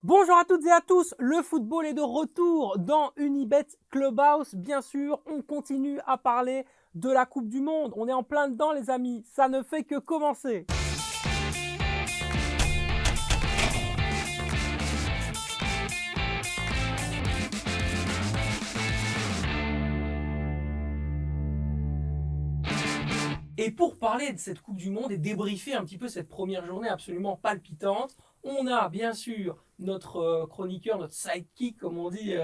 Bonjour à toutes et à tous, le football est de retour dans Unibet Clubhouse. Bien sûr, on continue à parler de la Coupe du Monde. On est en plein dedans les amis, ça ne fait que commencer. Et pour parler de cette Coupe du Monde et débriefer un petit peu cette première journée absolument palpitante, on a bien sûr notre chroniqueur, notre sidekick comme on dit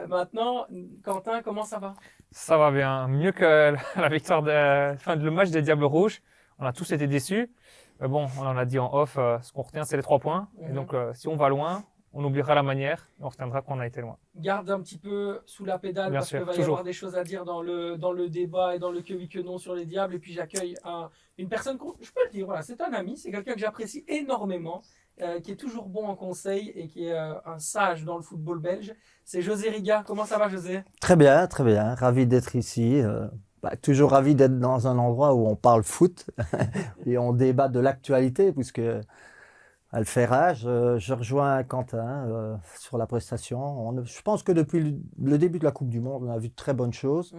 maintenant. Quentin, comment ça va? Ça va bien, mieux que la victoire le match des Diables Rouges. On a tous été déçus. Mais bon, on en a dit en off, ce qu'on retient, c'est les 3 points. Et donc, si on va loin, on oubliera la manière et on retiendra qu'on a été loin. Garde un petit peu sous la pédale Bien parce qu'il sûr, va y avoir toujours. des choses à dire dans le débat et dans le que oui que non sur les Diables. Et puis j'accueille une personne, je peux le dire, voilà, c'est un ami, c'est quelqu'un que j'apprécie énormément, qui est toujours bon en conseil et qui est un sage dans le football belge. C'est José Riga. Comment ça va, José? Très bien, très bien. Ravi d'être ici. Toujours ravi d'être dans un endroit où on parle foot et on débat de l'actualité, puisque elle fait rage. Je rejoins Quentin sur la prestation. Je pense que depuis le début de la Coupe du Monde, on a vu de très bonnes choses.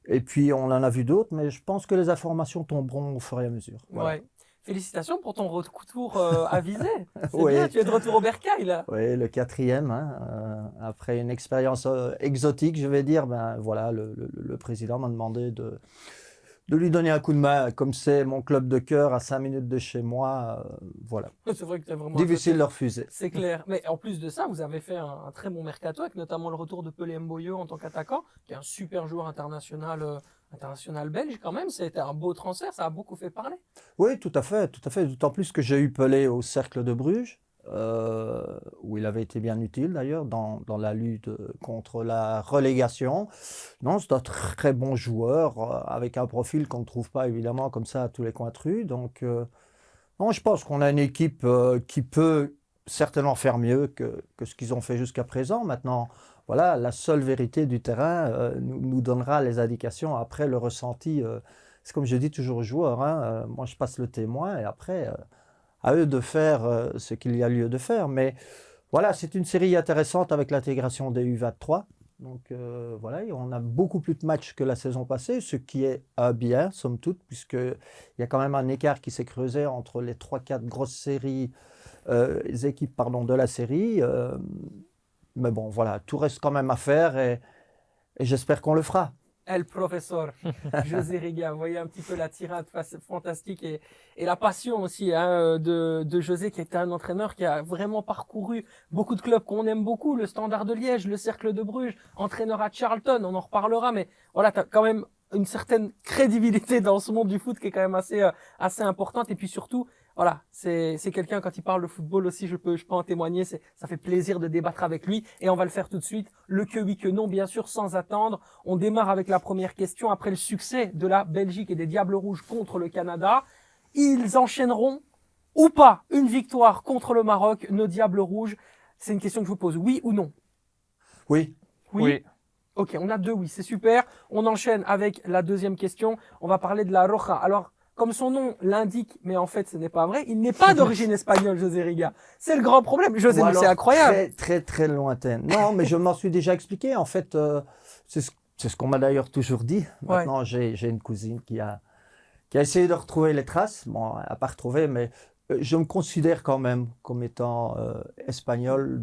Et puis on en a vu d'autres, mais je pense que les informations tomberont au fur et à mesure. Voilà. Ouais. Félicitations pour ton retour avisé. C'est Oui. bien, tu es de retour au bercail là. Oui, le quatrième, hein, après une expérience exotique, je vais dire, ben voilà, le président m'a demandé de lui donner un coup de main, comme c'est mon club de cœur à 5 minutes de chez moi, voilà. C'est vrai que tu es vraiment à Difficile côté. de refuser. C'est clair. Mais en plus de ça, vous avez fait un très bon mercato avec notamment le retour de Pelé Mboyo en tant qu'attaquant, qui est un super joueur international belge quand même. C'était un beau transfert, ça a beaucoup fait parler. Oui, tout à fait, d'autant plus que j'ai eu Pelé au Cercle de Bruges, où il avait été bien utile d'ailleurs dans la lutte contre la relégation. Non, c'est un très bon joueur, avec un profil qu'on ne trouve pas évidemment comme ça à tous les coins de rue. Donc, non, je pense qu'on a une équipe qui peut certainement faire mieux que ce qu'ils ont fait jusqu'à présent. Maintenant, voilà, la seule vérité du terrain nous donnera les indications. Après, le ressenti, c'est comme je dis toujours aux joueurs, hein, moi je passe le témoin et après, à eux de faire ce qu'il y a lieu de faire. Mais voilà, c'est une série intéressante avec l'intégration des U23. Donc voilà, et on a beaucoup plus de matchs que la saison passée, ce qui est bien, somme toute, puisqu'il y a quand même un écart qui s'est creusé entre les 3-4 grosses séries, équipes pardon, de la série. Mais bon, voilà, tout reste quand même à faire et j'espère qu'on le fera. El professeur José Riga, vous voyez un petit peu la tirade fantastique et la passion aussi hein, de José, qui était un entraîneur qui a vraiment parcouru beaucoup de clubs qu'on aime beaucoup, le Standard de Liège, le Cercle de Bruges, entraîneur à Charlton, on en reparlera, mais voilà, tu as quand même une certaine crédibilité dans ce monde du foot qui est quand même assez importante. Et puis surtout, voilà, c'est quelqu'un, quand il parle de football aussi, je peux en témoigner, ça fait plaisir de débattre avec lui. Et on va le faire tout de suite, le que oui, que non, bien sûr, sans attendre. On démarre avec la première question. Après le succès de la Belgique et des Diables Rouges contre le Canada, ils enchaîneront ou pas une victoire contre le Maroc, nos Diables Rouges? C'est une question que je vous pose, oui ou non? Oui. Oui. Ok, on a deux oui, c'est super. On enchaîne avec la deuxième question. On va parler de la Roja. Alors, comme son nom l'indique, mais en fait ce n'est pas vrai, il n'est pas d'origine espagnole, José Riga. C'est le grand problème. José, Ou mais c'est alors incroyable. très lointaine. Non, mais je m'en suis déjà expliqué. En fait, c'est ce qu'on m'a d'ailleurs toujours dit. Ouais. Maintenant, j'ai une cousine qui a essayé de retrouver les traces. Bon, elle n'a pas retrouvé, mais je me considère quand même comme étant espagnol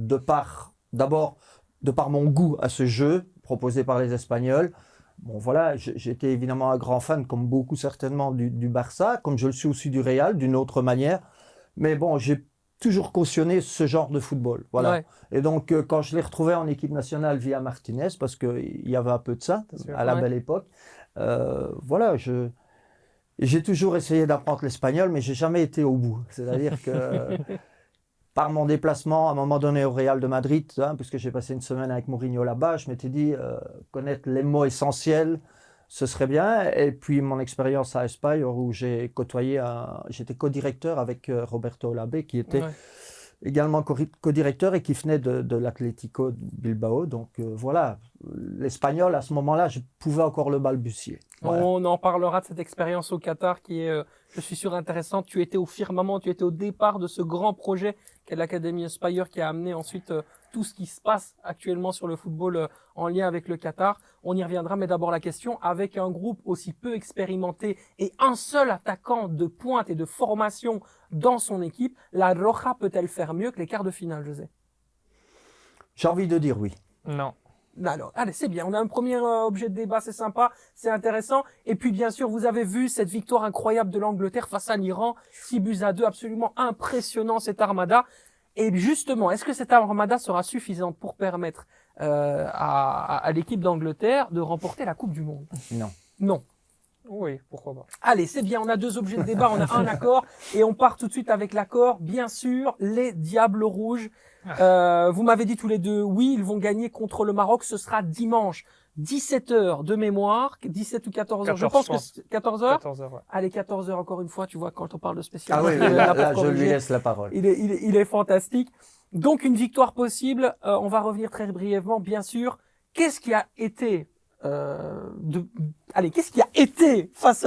d'abord, de par mon goût à ce jeu proposé par les Espagnols. Bon, voilà, j'étais évidemment un grand fan, comme beaucoup certainement, du Barça, comme je le suis aussi du Real, d'une autre manière. Mais bon, j'ai toujours cautionné ce genre de football. Voilà. Ouais. Et donc, quand je l'ai retrouvé en équipe nationale via Martinez, parce qu'il y avait un peu de ça à la Ouais. belle époque, voilà, j'ai toujours essayé d'apprendre l'espagnol, mais j'ai jamais été au bout. C'est-à-dire que par mon déplacement, à un moment donné au Real de Madrid, hein, puisque j'ai passé une semaine avec Mourinho là-bas, je m'étais dit connaître les mots essentiels, ce serait bien. Et puis mon expérience à Espagne, où j'étais co-directeur avec Roberto Olabe, qui était également co-directeur et qui venait de l'Atlético Bilbao. Donc voilà, l'espagnol à ce moment-là, je pouvais encore le balbutier. Voilà. On en parlera de cette expérience au Qatar qui est, je suis sûr, intéressante. Tu étais au firmament, tu étais au départ de ce grand projet l'Académie Aspire qui a amené ensuite tout ce qui se passe actuellement sur le football en lien avec le Qatar. On y reviendra, mais d'abord la question, avec un groupe aussi peu expérimenté et un seul attaquant de pointe et de formation dans son équipe, la Roja peut-elle faire mieux que les quarts de finale, José? J'ai envie de dire oui. Non. Alors, allez, c'est bien. On a un premier objet de débat, c'est sympa, c'est intéressant. Et puis, bien sûr, vous avez vu cette victoire incroyable de l'Angleterre face à l'Iran, 6-2, absolument impressionnant cette armada. Et justement, est-ce que cette armada sera suffisante pour permettre à l'équipe d'Angleterre de remporter la Coupe du Monde? Non. Non. Oui, pourquoi pas. Allez, c'est bien, on a deux objets de débat, on a un accord, et on part tout de suite avec l'accord. Bien sûr, les Diables Rouges. Vous m'avez dit tous les deux, oui, ils vont gagner contre le Maroc, ce sera dimanche, 17h de mémoire, 17 ou 14h, je pense que c'est 14h. 14h, ouais. Allez, 14h encore une fois, tu vois, quand on parle de spécial. Ah oui, là, je lui laisse la parole. Il est fantastique. Donc, une victoire possible, on va revenir très brièvement, bien sûr. Qu'est-ce qui a été qu'est-ce qui a été face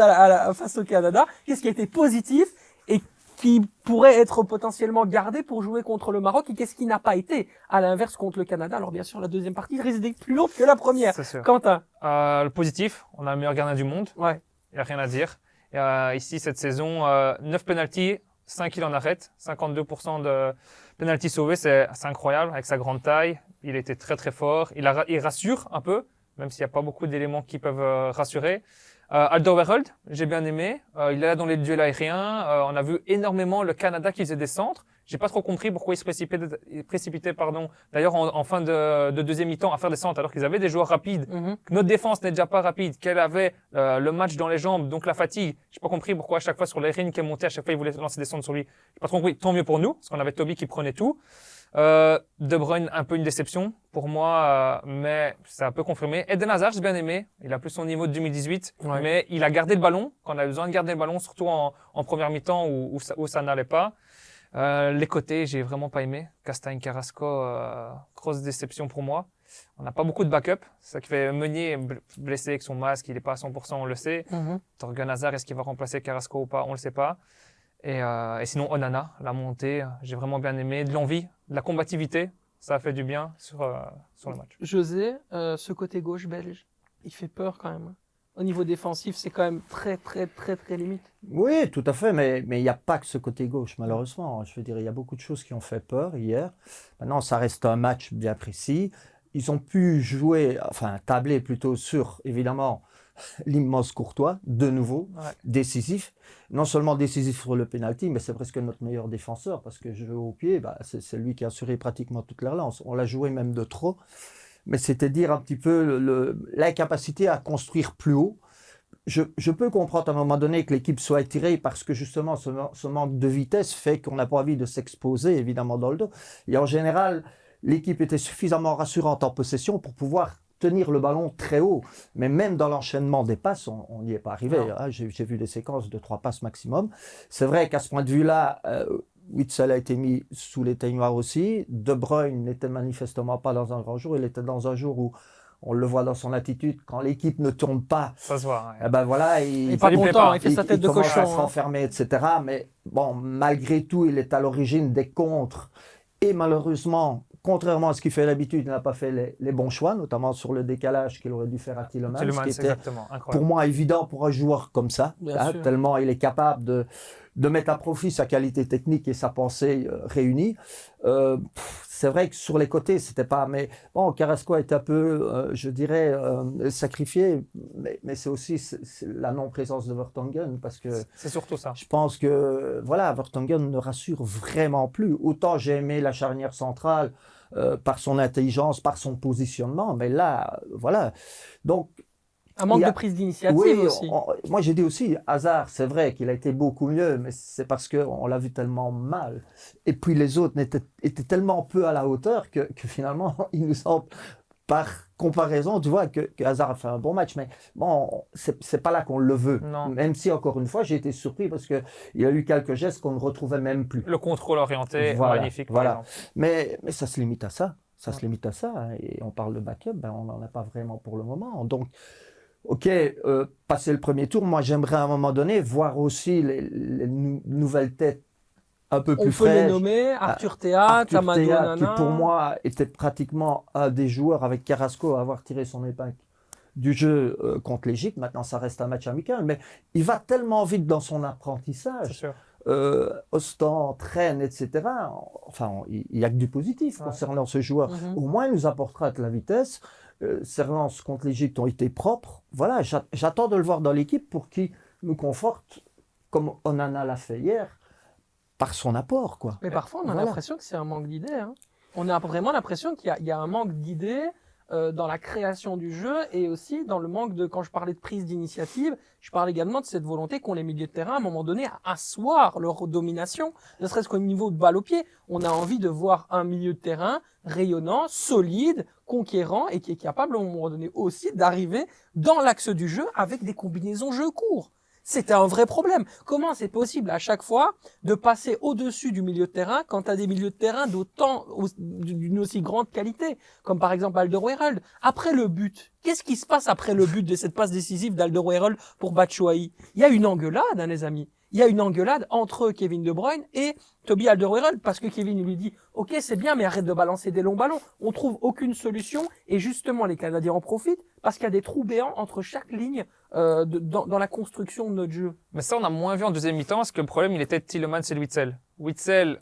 au Canada? Qu'est-ce qui a été positif et qui pourrait être potentiellement gardé pour jouer contre le Maroc, et qu'est-ce qui n'a pas été à l'inverse contre le Canada? Alors bien sûr, la deuxième partie risque d'être plus lourde que la première. C'est sûr. Quentin? Le positif, on a le meilleur gardien du monde. Ouais. Il n'y a rien à dire. Et, ici, cette saison, 9 pénaltys, 5 il en arrête, 52% de pénaltys sauvés, c'est incroyable avec sa grande taille. Il était très très fort. Il rassure un peu, même s'il n'y a pas beaucoup d'éléments qui peuvent rassurer. Alderweireld, j'ai bien aimé. Il est là dans les duels aériens. On a vu énormément le Canada qui faisait des centres. J'ai pas trop compris pourquoi ils se précipitaient, d'ailleurs en fin de deuxième mi-temps à faire des centres alors qu'ils avaient des joueurs rapides. Notre défense n'est déjà pas rapide, qu'elle avait le match dans les jambes, donc la fatigue. J'ai pas compris pourquoi à chaque fois sur l'aérien qui est monté, à chaque fois ils voulaient lancer des centres sur lui. J'ai pas trop compris. Tant mieux pour nous, parce qu'on avait Toby qui prenait tout. De Bruyne, un peu une déception pour moi, mais c'est un peu confirmé. Eden Hazard, j'ai bien aimé. Il a plus son niveau de 2018, Ouais. mais il a gardé le ballon quand on a besoin de garder le ballon, surtout en première mi-temps où ça n'allait pas. Les côtés, j'ai vraiment pas aimé. Castagne, Carrasco, grosse déception pour moi. On n'a pas beaucoup de backup. C'est ça qui fait Meunier blessé avec son masque, il est pas à 100%, on le sait. Torgan Hazard, est-ce qu'il va remplacer Carrasco ou pas? On le sait pas. Et sinon, Onana, la montée, j'ai vraiment bien aimé. De l'envie, de la combativité, ça a fait du bien sur le match. José, ce côté gauche belge, il fait peur quand même. Au niveau défensif, c'est quand même très limite. Oui, tout à fait, mais il n'y a pas que ce côté gauche, malheureusement. Je veux dire, il y a beaucoup de choses qui ont fait peur hier. Maintenant, ça reste un match bien précis. Ils ont pu jouer, enfin tabler plutôt sur, évidemment, l'immense Courtois, de nouveau, décisif. Non seulement décisif sur le penalty, mais c'est presque notre meilleur défenseur, parce que jeu au pied, c'est lui qui a assuré pratiquement toute la relance. On l'a joué même de trop. Mais c'était dire un petit peu l'incapacité à construire plus haut. Je peux comprendre à un moment donné que l'équipe soit étirée parce que justement ce manque de vitesse fait qu'on n'a pas envie de s'exposer évidemment dans le dos. Et en général, l'équipe était suffisamment rassurante en possession pour pouvoir tenir le ballon très haut. Mais même dans l'enchaînement des passes, on n'y est pas arrivé. Hein. J'ai vu des séquences de 3 passes maximum. C'est vrai qu'à ce point de vue-là, Witsel a été mis sous les teignoirs aussi. De Bruyne n'était manifestement pas dans un grand jour. Il était dans un jour où on le voit dans son attitude, quand l'équipe ne tourne pas, ça se voit. Eh ben voilà, il est pas content, il fait sa tête de cochon. Il commence à s'enfermer, etc. Mais bon, malgré tout, il est à l'origine des contres. Et malheureusement, contrairement à ce qu'il fait d'habitude, il n'a pas fait les bons choix, notamment sur le décalage qu'il aurait dû faire à Tielemans, qui était pour moi évident pour un joueur comme ça, hein, tellement il est capable de mettre à profit sa qualité technique et sa pensée réunie. C'est vrai que sur les côtés, c'était pas... Mais bon, Carrasco est un peu, je dirais, sacrifié, mais c'est aussi la non-présence de Vertonghen, parce que... C'est surtout ça. Je pense que, voilà, Vertonghen ne rassure vraiment plus. Autant j'ai aimé la charnière centrale par son intelligence, par son positionnement, mais là, voilà. Donc... Un manque de prise d'initiative aussi. Moi, j'ai dit aussi, Hazard, c'est vrai qu'il a été beaucoup mieux, mais c'est parce qu'on l'a vu tellement mal. Et puis les autres étaient tellement peu à la hauteur que finalement, il nous semble, par comparaison, tu vois, que Hazard a fait un bon match. Mais bon, c'est pas là qu'on le veut. Non. Même si, encore une fois, j'ai été surpris parce qu'il y a eu quelques gestes qu'on ne retrouvait même plus. Le contrôle orienté, voilà, magnifique, voilà. par exemple. Mais ça se limite à ça. Ça se limite à ça. Hein. Et on parle de backup, on n'en a pas vraiment pour le moment. Donc, ok, passer le premier tour, moi j'aimerais à un moment donné voir aussi les nouvelles têtes un peu On plus peut les fraîches. nommer Arthur Théa, Arthur Tamadou Théa, qui Onana. pour moi était pratiquement un des joueurs avec Carrasco à avoir tiré son épingle du jeu contre l'Égypte. Maintenant, ça reste un match amical, mais il va tellement vite dans son C'est apprentissage. sûr. Ostan, Traine, etc. Enfin, il n'y a que du positif concernant ce joueur. Mhm. Au moins, il nous apportera de la vitesse. Ses relances contre l'Égypte ont été propres. Voilà, j'attends de le voir dans l'équipe pour qu'il nous conforte, comme Onana l'a fait hier, par son apport, quoi. Mais parfois, on a Voilà. l'impression que c'est un manque d'idées. Hein. On a vraiment l'impression qu'il y a un manque d'idées dans la création du jeu et aussi dans le manque de, quand je parlais de prise d'initiative, je parle également de cette volonté qu'ont les milieux de terrain à un moment donné à asseoir leur domination, ne serait-ce qu'au niveau de balle au pied. On a envie de voir un milieu de terrain rayonnant, solide, conquérant et qui est capable à un moment donné aussi d'arriver dans l'axe du jeu avec des combinaisons jeu court. C'était un vrai problème. Comment c'est possible à chaque fois de passer au-dessus du milieu de terrain quand tu as des milieux de terrain d'une aussi grande qualité, comme par exemple Alderweireld. Après le but, qu'est-ce qui se passe après le but de cette passe décisive d'Alderweireld pour Batshuayi? Il y a une engueulade, hein, les amis. Il y a une engueulade entre Kevin De Bruyne et Toby Alderweireld parce que Kevin lui dit « Ok, c'est bien, mais arrête de balancer des longs ballons. » On trouve aucune solution et justement, les Canadiens en profitent parce qu'il y a des trous béants entre chaque ligne dans la construction de notre jeu. Mais ça, on a moins vu en deuxième mi-temps parce que le problème, il était Tielemans et Witsel. Witsel,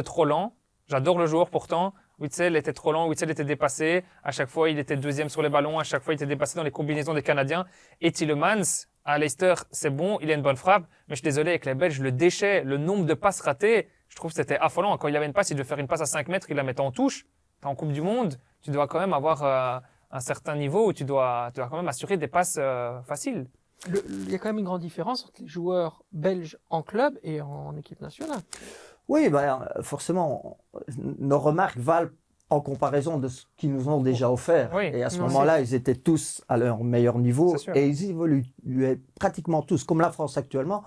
trop lent. J'adore le joueur pourtant. Witsel était trop lent, Witsel était dépassé. À chaque fois, il était deuxième sur les ballons. À chaque fois, il était dépassé dans les combinaisons des Canadiens. Et Tielemans, à Leicester, c'est bon, il a une bonne frappe. Mais je suis désolé, avec les Belges, le déchet, le nombre de passes ratées, je trouve que c'était affolant. Quand il avait une passe, il devait faire une passe à 5 mètres, il la mettait en touche. T'es en Coupe du Monde, tu dois quand même avoir un certain niveau où tu dois quand même assurer des passes faciles. Il y a quand même une grande différence entre les joueurs belges en club et en équipe nationale. Oui, ben, forcément, nos remarques valent en comparaison de ce qu'ils nous ont déjà offert. Oui. Et à ce Non, moment-là, ils étaient tous à leur meilleur niveau C'est sûr. et ils évoluaient pratiquement tous, comme la France actuellement,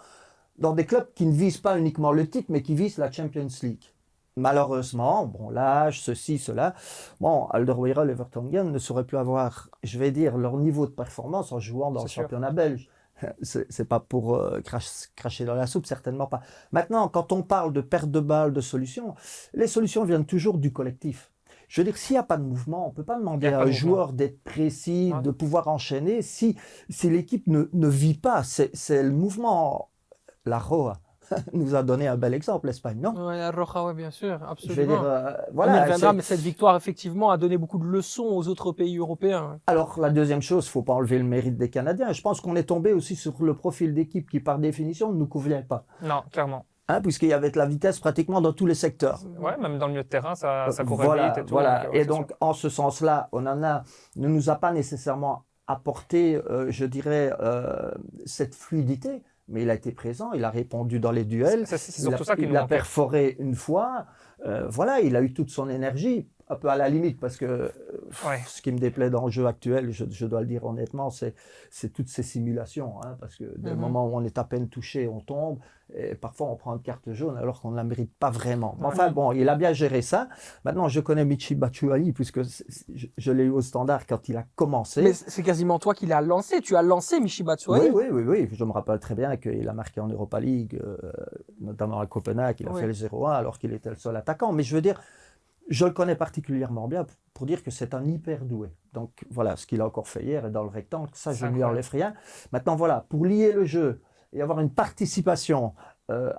dans des clubs qui ne visent pas uniquement le titre, mais qui visent la Champions League. Malheureusement, bon, l'âge, ceci, cela, bon, Alderweireld et Vertonghen ne sauraient plus avoir, je vais dire, leur niveau de performance en jouant dans le C'est sûr. championnat belge. C'est pas pour cracher dans la soupe, certainement pas. Maintenant, quand on parle de perte de balles, de solutions, les solutions viennent toujours du collectif. Je veux dire, s'il n'y a pas de mouvement, on ne peut pas demander à un joueur d'être précis, Ouais. de pouvoir enchaîner si l'équipe ne vit pas. C'est le mouvement. La Roa nous a donné un bel exemple, l'Espagne, non? Oui, la Roja, ouais, bien sûr, Je absolument. vais dire, On y voilà. reviendra, mais cette victoire, effectivement, a donné beaucoup de leçons aux autres pays européens. Alors, la deuxième chose, il ne faut pas enlever le mérite des Canadiens. Je pense qu'on est tombé aussi sur le profil d'équipe qui, par définition, ne nous convient pas. Non, clairement. Hein, puisqu'il y avait de la vitesse pratiquement dans tous les secteurs. Ouais, même dans le milieu de terrain, ça courait Voilà, vite et tout. voilà. ouais, Et c'est donc, sûr. en ce sens-là, Onana ne nous a pas nécessairement apporté, je dirais, cette fluidité, mais il a été présent, il a répondu dans les duels, C'est surtout ça qui nous il a manquait. perforé une fois, voilà, il a eu toute son énergie, un peu à la limite, parce que Ouais. ce qui me déplaît dans le jeu actuel, je dois le dire honnêtement, c'est toutes ces simulations, hein, parce que dès le moment où on est à peine touché, on tombe, et parfois on prend une carte jaune alors qu'on ne la mérite pas vraiment. Mais enfin bon, il a bien géré ça. Maintenant, je connais Michy Batshuayi, puisque je l'ai eu au Standard quand il a commencé. Mais c'est quasiment toi qui l'as lancé. Tu as lancé Michy Batshuayi. Oui. Je me rappelle très bien qu'il a marqué en Europa League, notamment à Copenhague, il a fait le 0-1 alors qu'il était le seul attaquant. Mais je veux dire, je le connais particulièrement bien pour dire que c'est un hyper doué. Donc voilà, ce qu'il a encore fait hier est dans le rectangle, ça je ne lui enlève rien. Maintenant voilà, pour lier le jeu et avoir une participation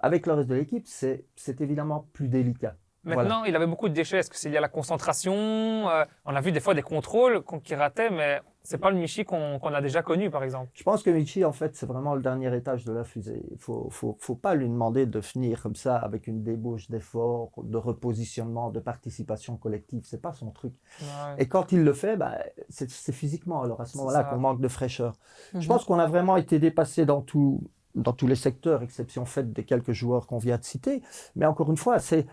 avec le reste de l'équipe, c'est évidemment plus délicat. Maintenant, il avait beaucoup de déchets. Est-ce que c'est lié à la concentration? On a vu des fois des contrôles qui rataient, mais c'est pas le Michy qu'on a déjà connu, par exemple. Je pense que Michy, en fait, c'est vraiment le dernier étage de la fusée. Il faut pas lui demander de finir comme ça avec une débauche d'efforts, de repositionnement, de participation collective. C'est pas son truc. Ouais. Et quand il le fait, bah, c'est physiquement. Alors à ce moment-là qu'on manque de fraîcheur. Je pense qu'on a vraiment été dépassé dans tous les secteurs, exception faite des quelques joueurs qu'on vient de citer. Mais encore une fois, c'est,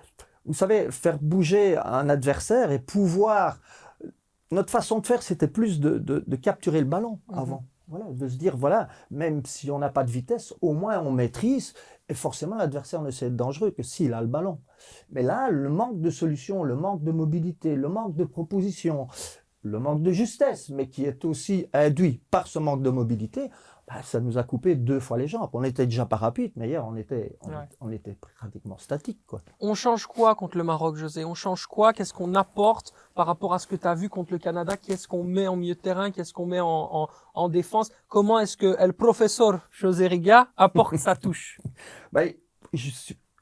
vous savez, faire bouger un adversaire et pouvoir... Notre façon de faire, c'était plus de capturer le ballon avant. Voilà, de se dire, voilà, même si on n'a pas de vitesse, au moins on maîtrise. Et forcément, l'adversaire ne sait être dangereux que s'il a le ballon. Mais là, le manque de solutions, le manque de mobilité, le manque de propositions, le manque de justesse, mais qui est aussi induit par ce manque de mobilité, ça nous a coupé 2 fois les jambes. On était déjà pas rapide, mais hier, on était pratiquement statique, quoi. On change quoi contre le Maroc, José? On change quoi? Qu'est-ce qu'on apporte par rapport à ce que tu as vu contre le Canada? Qu'est-ce qu'on met en milieu de terrain? Qu'est-ce qu'on met en défense? Comment est-ce que le professeur José Riga apporte sa touche?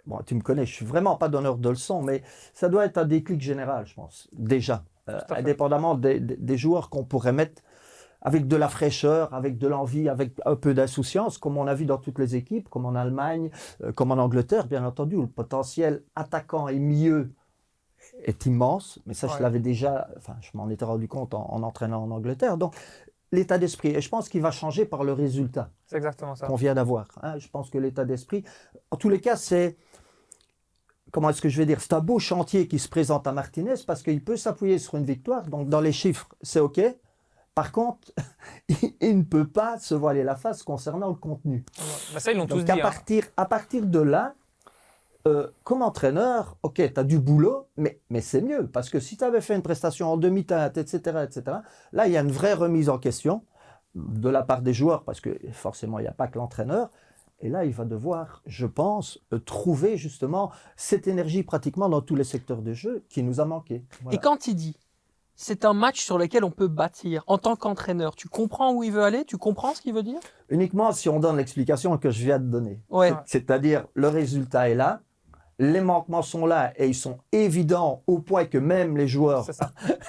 Bon, tu me connais, je suis vraiment pas donneur de leçons, mais ça doit être un déclic général, je pense, déjà. Indépendamment des joueurs qu'on pourrait mettre avec de la fraîcheur, avec de l'envie, avec un peu d'insouciance, comme on a vu dans toutes les équipes, comme en Allemagne, comme en Angleterre, bien entendu, où le potentiel attaquant et milieu est immense. Mais ça, je l'avais déjà, je m'en étais rendu compte en entraînant en Angleterre. Donc, l'état d'esprit, et je pense qu'il va changer par le résultat. C'est exactement ça. Qu'on vient d'avoir. Je pense que l'état d'esprit, en tous les cas, c'est... Comment est-ce que je vais dire? C'est un beau chantier qui se présente à Martinez parce qu'il peut s'appuyer sur une victoire. Donc, dans les chiffres, c'est OK. Par contre, il ne peut pas se voiler la face concernant le contenu. Mais ça, ils l'ont tous dit. À partir de là, comme entraîneur, OK, tu as du boulot, mais c'est mieux. Parce que si tu avais fait une prestation en demi-teinte, etc., là, il y a une vraie remise en question de la part des joueurs parce que forcément, il n'y a pas que l'entraîneur. Et là, il va devoir, je pense, trouver justement cette énergie pratiquement dans tous les secteurs de jeu qui nous a manqué. Voilà. Et quand il dit, c'est un match sur lequel on peut bâtir, en tant qu'entraîneur, tu comprends où il veut aller? Tu comprends ce qu'il veut dire? Uniquement si on donne l'explication que je viens de donner. Ouais. C'est-à-dire, le résultat est là, les manquements sont là et ils sont évidents au point que même les joueurs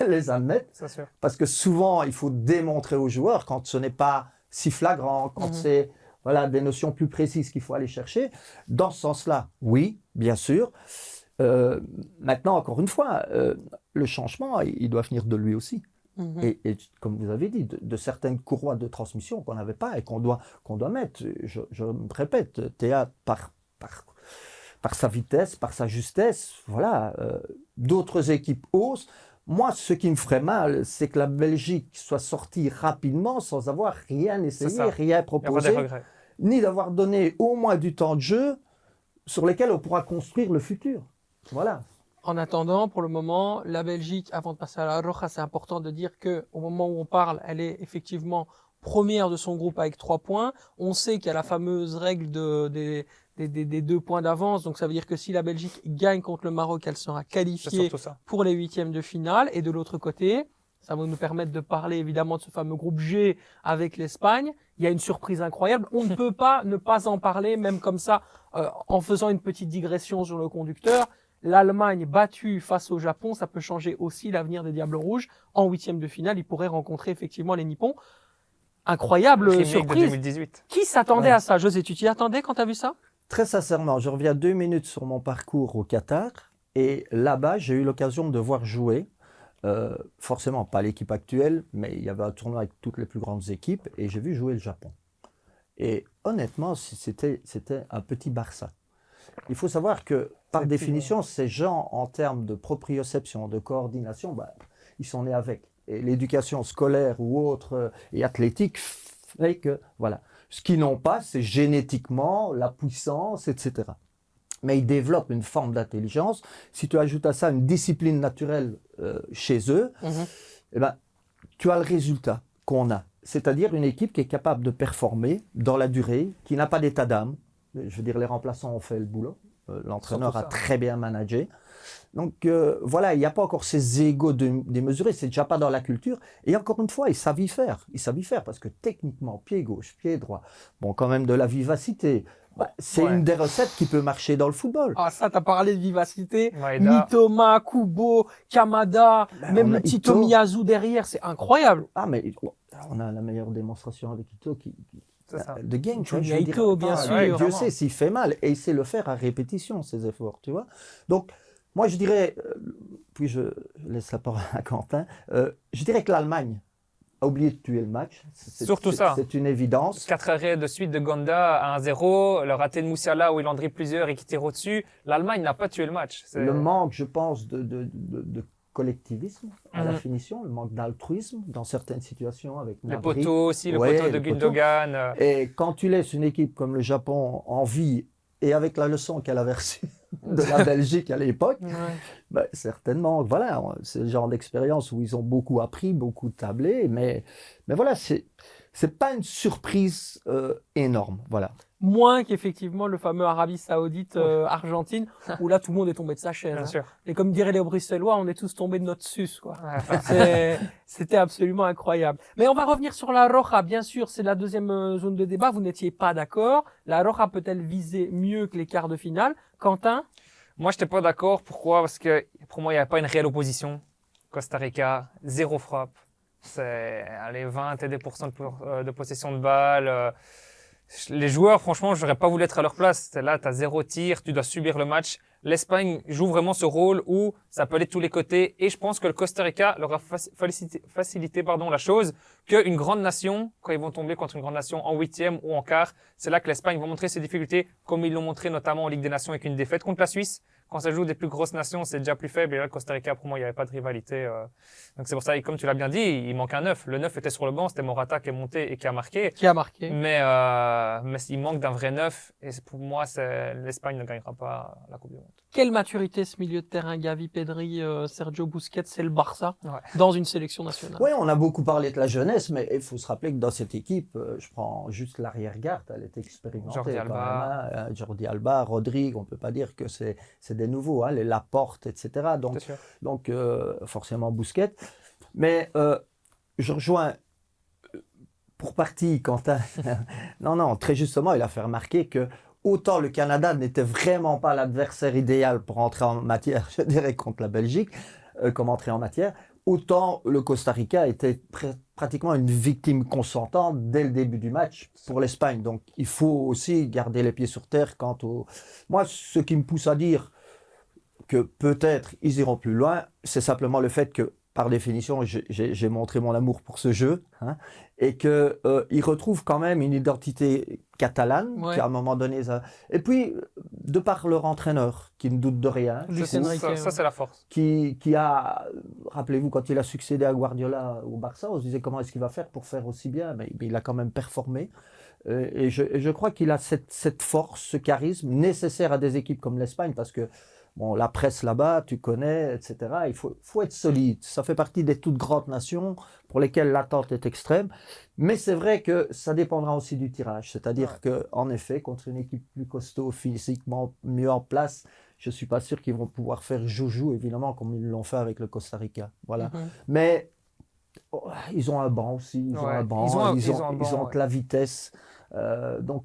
les admettent. C'est sûr. Parce que souvent, il faut démontrer aux joueurs quand ce n'est pas si flagrant, quand c'est... Voilà, des notions plus précises qu'il faut aller chercher. Dans ce sens-là, oui, bien sûr. Maintenant, encore une fois, le changement, il doit venir de lui aussi. Et comme vous avez dit, de certaines courroies de transmission qu'on n'avait pas et qu'on doit mettre. Je me répète, Théa, par sa vitesse, par sa justesse, voilà, d'autres équipes osent. Moi, ce qui me ferait mal, c'est que la Belgique soit sortie rapidement sans avoir rien essayé, rien proposé, ni d'avoir donné au moins du temps de jeu sur lequel on pourra construire le futur. Voilà. En attendant, pour le moment, la Belgique, avant de passer à la Roja, c'est important de dire qu'au moment où on parle, elle est effectivement première de son groupe avec 3 points. On sait qu'il y a la fameuse règle des 2 points d'avance. Donc, ça veut dire que si la Belgique gagne contre le Maroc, elle sera qualifiée pour les 8e de finale. Et de l'autre côté, ça va nous permettre de parler évidemment de ce fameux groupe G avec l'Espagne. Il y a une surprise incroyable. On ne peut pas ne pas en parler, même comme ça, en faisant une petite digression sur le conducteur. L'Allemagne battue face au Japon, ça peut changer aussi l'avenir des Diables Rouges. En 8e de finale, ils pourraient rencontrer effectivement les Nippons. Incroyable surprise. De 2018. Qui s'attendait à ça? José, tu t'y attendais quand tu as vu ça? Très sincèrement, je reviens 2 minutes sur mon parcours au Qatar. Et là-bas, j'ai eu l'occasion de voir jouer. Forcément, pas l'équipe actuelle, mais il y avait un tournoi avec toutes les plus grandes équipes. Et j'ai vu jouer le Japon. Et honnêtement, c'était un petit Barça. Il faut savoir que, par définition, ces gens, en termes de proprioception, de coordination, ils sont nés avec. Et l'éducation scolaire ou autre et athlétique fait que, voilà. Ce qu'ils n'ont pas, c'est génétiquement la puissance, etc. Mais ils développent une forme d'intelligence. Si tu ajoutes à ça une discipline naturelle chez eux, eh ben, tu as le résultat qu'on a. C'est-à-dire une équipe qui est capable de performer dans la durée, qui n'a pas d'état d'âme. Je veux dire, les remplaçants ont fait le boulot. L'entraîneur a très bien managé. Donc voilà, il n'y a pas encore ces égos démesurés, c'est déjà pas dans la culture. Et encore une fois, ils savent y faire. Ils savent y faire parce que techniquement, pied gauche, pied droit, bon, quand même de la vivacité. C'est une des recettes qui peut marcher dans le football. Ah, ça, tu as parlé de vivacité. Mitoma, Kubo, Kamada, même le petit Tomiyasu derrière, c'est incroyable. Ah, mais on a la meilleure démonstration avec Ito de gang. Ito, bien sûr. Dieu sait s'il fait mal et il sait le faire à répétition, ses efforts, tu vois. Donc, moi, je dirais, puis je laisse la parole à Quentin, je dirais que l'Allemagne a oublié de tuer le match. Surtout ça. C'est une évidence. 4 arrêts de suite de Gonda à 1-0, le raté de Moussiala où il en dribble plusieurs et qui tire au-dessus. L'Allemagne n'a pas tué le match. Le manque, je pense, de collectivisme à la finition, le manque d'altruisme dans certaines situations avec le poteau aussi, le poteau de Gundogan. Et quand tu laisses une équipe comme le Japon en vie et avec la leçon qu'elle avait reçue de la Belgique à l'époque, ben, certainement, voilà, c'est le genre d'expérience où ils ont beaucoup appris, beaucoup tablé, mais voilà, c'est pas une surprise énorme, voilà. Moins qu'effectivement le fameux Arabie Saoudite, Argentine, où là tout le monde est tombé de sa chaise. Bien sûr. Et comme diraient les Bruxellois, on est tous tombés de notre sus, quoi. Ouais. C'était absolument incroyable. Mais on va revenir sur la Roja, bien sûr, c'est la deuxième zone de débat. Vous n'étiez pas d'accord. La Roja peut-elle viser mieux que les quarts de finale? Quentin? Moi, je n'étais pas d'accord. Pourquoi? Parce que pour moi, il n'y avait pas une réelle opposition. Costa Rica, 0 frappe. C'est allez, 20 et des pourcents de possession de balle. Les joueurs, franchement, j'aurais pas voulu être à leur place. C'est là, tu as 0 tir, tu dois subir le match. L'Espagne joue vraiment ce rôle où ça peut aller de tous les côtés. Et je pense que le Costa Rica leur a facilité la chose qu'une grande nation, quand ils vont tomber contre une grande nation en huitième ou en quart, c'est là que l'Espagne va montrer ses difficultés, comme ils l'ont montré notamment en Ligue des Nations avec une défaite contre la Suisse. Quand ça joue des plus grosses nations, c'est déjà plus faible. Et là, le Costa Rica, pour moi, il n'y avait pas de rivalité. Donc c'est pour ça, et comme tu l'as bien dit, il manque un 9. Le 9 était sur le banc, c'était Morata qui est monté et qui a marqué. Qui a marqué. Mais il manque d'un vrai 9. Et pour moi, l'Espagne ne gagnera pas la Coupe du Monde. Quelle maturité ce milieu de terrain, Gavi, Pedri, Sergio Busquets, c'est le Barça Ouais. dans une sélection nationale. Oui, on a beaucoup parlé de la jeunesse, mais il faut se rappeler que dans cette équipe, je prends juste l'arrière-garde, elle est expérimentée. Jordi Alba. Quand même, hein. Jordi Alba, Rodrigue, on ne peut pas dire que c'est des nouveaux, hein, les Laporte, etc. Donc forcément Busquets. Mais je rejoins pour partie Quentin. Non, très justement, il a fait remarquer que autant le Canada n'était vraiment pas l'adversaire idéal pour entrer en matière, je dirais, contre la Belgique, comme entrée en matière, autant le Costa Rica était pratiquement une victime consentante dès le début du match pour l'Espagne. Donc il faut aussi garder les pieds sur terre quant au... Moi, ce qui me pousse à dire que peut-être ils iront plus loin, c'est simplement le fait que, par définition, j'ai montré mon amour pour ce jeu, hein, et qu'ils retrouvent quand même une identité catalane, Ouais. qui à un moment donné... Et puis, de par leur entraîneur, qui ne doute de rien, Ça, c'est la force. qui a... Rappelez-vous, quand il a succédé à Guardiola au Barça, on se disait comment est-ce qu'il va faire pour faire aussi bien, mais il a quand même performé. Et je crois qu'il a cette force, ce charisme nécessaire à des équipes comme l'Espagne, parce que bon, la presse là-bas, tu connais, etc. Il faut être solide. Ça fait partie des toutes grandes nations pour lesquelles l'attente est extrême. Mais c'est vrai que ça dépendra aussi du tirage. C'est-à-dire qu'en effet, contre une équipe plus costaud, physiquement mieux en place, je ne suis pas sûr qu'ils vont pouvoir faire joujou, évidemment, comme ils l'ont fait avec le Costa Rica. Voilà. Mais ils ont un banc aussi. Ils ont un banc. Ils ont de la vitesse. Donc,